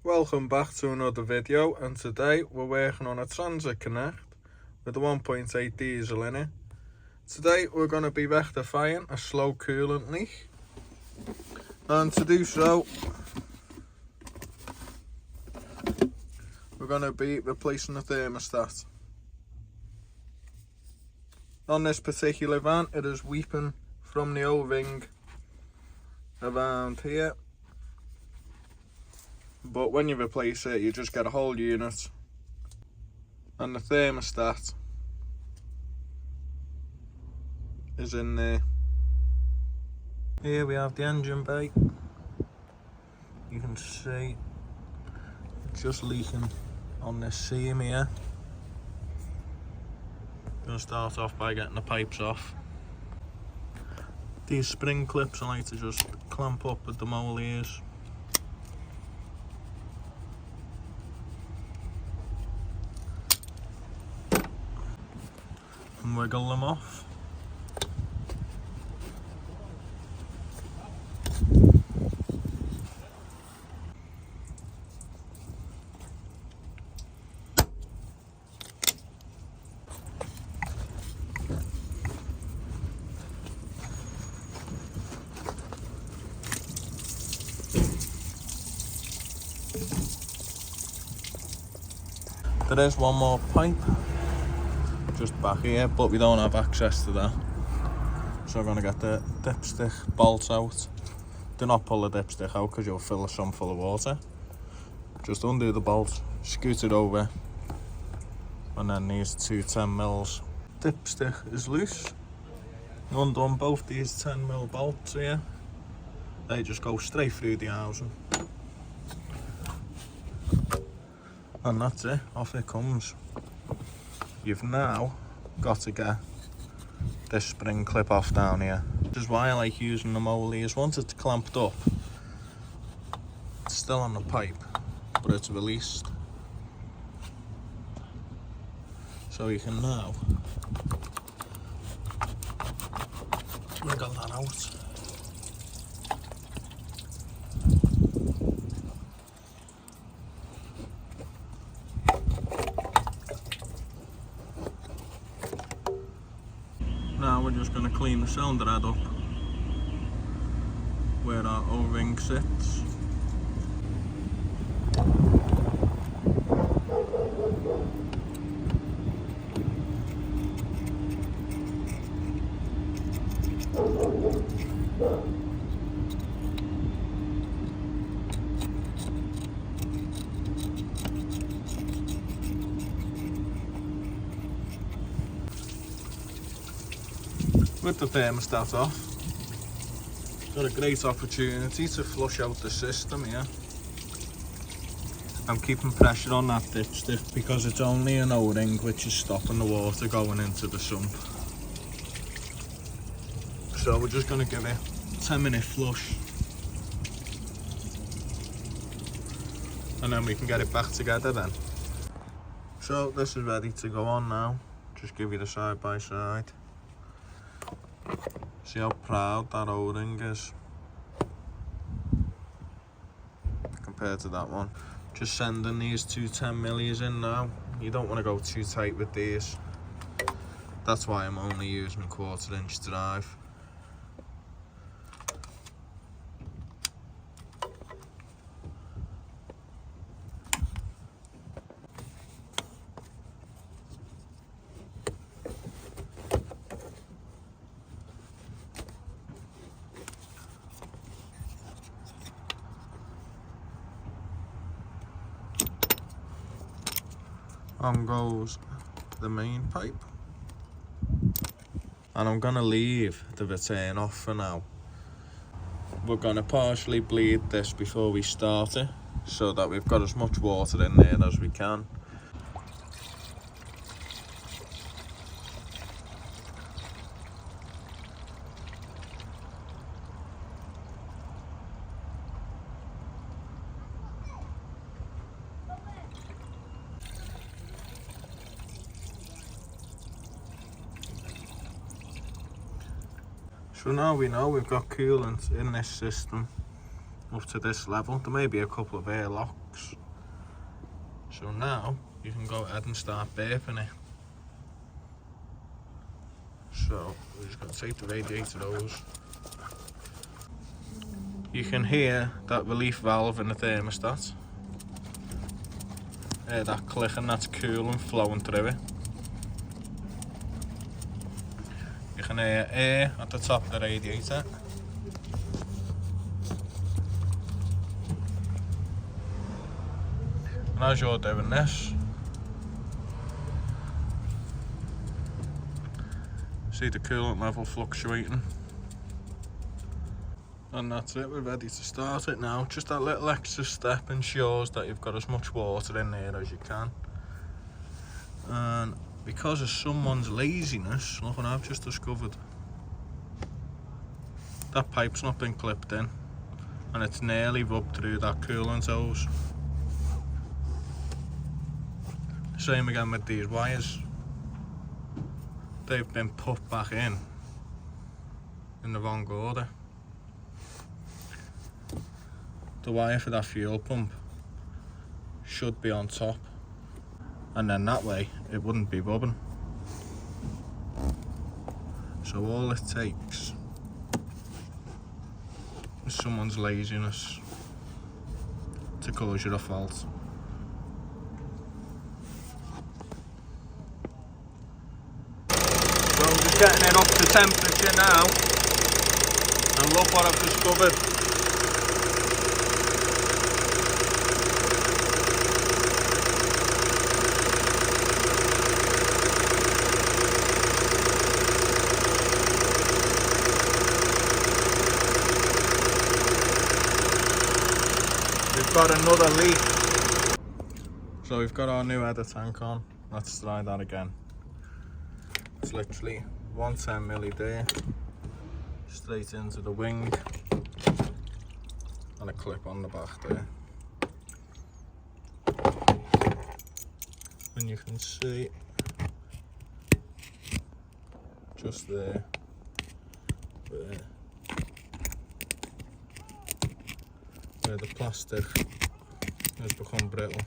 Welcome back to another video, and today we're working on a transit connect with a 1.8 diesel in it. Today we're going to be rectifying a slow coolant leak, and to do so we're going to be replacing the thermostat. On this particular van it is weeping from the O-ring around here, but when you replace it you just get a whole unit, and the thermostat is in there. Here we have the engine bay. You can see it's just leaking on this seam here. Gonna start off by getting the pipes off. These spring clips I like to just clamp up with the mole ears. And wiggle them off. There is one more pipe just back here, but we don't have access to that, so we're going to get the dipstick bolts out. Do not pull the dipstick out because you'll fill some full of water. Just undo the bolt, scoot it over, and then these two 10mm dipstick is loose. Undone both these 10mm bolts here, they just go straight through the housing. And that's it, off it comes. You've now got to get this spring clip off down here. This is why I like using the mole ears. Once it's clamped up, it's still on the pipe, but it's released. So you can now wiggle that out. Now we're just going to clean the cylinder head up where our O-ring sits. With the thermostat off, got a great opportunity to flush out the system here. I'm keeping pressure on that dipstick because it's only an O-ring which is stopping the water going into the sump. So we're just going to give it a 10-minute flush, and then we can get it back together then. So this is ready to go on now. Just give you the side by side. See how proud that O-ring is compared to that one. Just sending these two 10mm in now. You don't want to go too tight with these. That's why I'm only using a 1/4 inch drive. On goes the main pipe, and I'm gonna leave the return off for now. We're gonna partially bleed this before we start it, so that we've got as much water in there as we can. So now we know we've got coolant in this system. up to this level. There may be a couple of air locks. So now you can go ahead and start burping it. So we're just going to take the radiator hose. You can hear that relief valve in the thermostat. That clicking, that's coolant flowing through it. You can hear air at the top of the radiator. And as you're doing this, see the coolant level fluctuating. And that's it, we're ready to start it now. Just that little extra step ensures that you've got as much water in there as you can. And because of someone's laziness, look what I've just discovered. That pipe's not been clipped in, and it's nearly rubbed through that coolant hose. Same again with these wires. They've been put back in the wrong order. The wire for that fuel pump should be on top, and then that way it wouldn't be rubbing. So all it takes is someone's laziness to cause you a fault. So I'm just getting it up to temperature now, and look what I've discovered. We've got another leak. So we've got our new header tank on. Let's try that again. It's literally 110mm there, straight into the wing, and a clip on the back there. And you can see just there where the plastic has become brittle.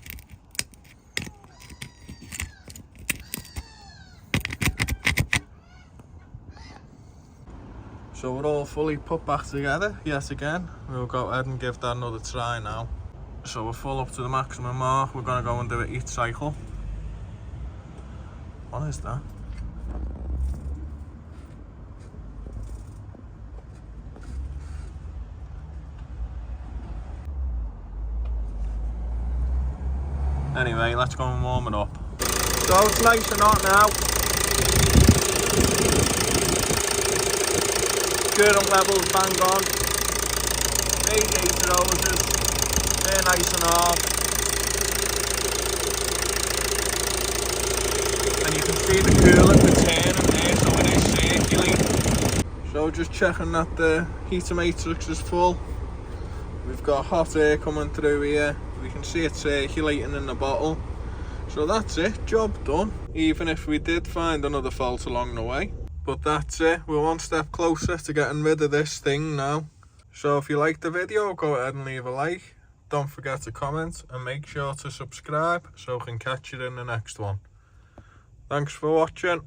So we're all fully put back together yet again. We'll go ahead and give that another try now. So we're full up to the maximum mark. We're going to go and do it each cycle. What is that? Anyway, let's go and warm it up. So it's nice and hot now. Coolant levels bang on. Radiator hoses, they're nice and hard. And you can see the coolant returning there, so it is circulating. So just checking that the heater matrix is full. We've got hot air coming through here. We can see it circulating in the bottle. So that's it, job done. Even if we did find another fault along the way. But that's it, we're one step closer to getting rid of this thing now. So if you liked the video, go ahead and leave a like. Don't forget to comment and make sure to subscribe so I can catch you in the next one. Thanks for watching.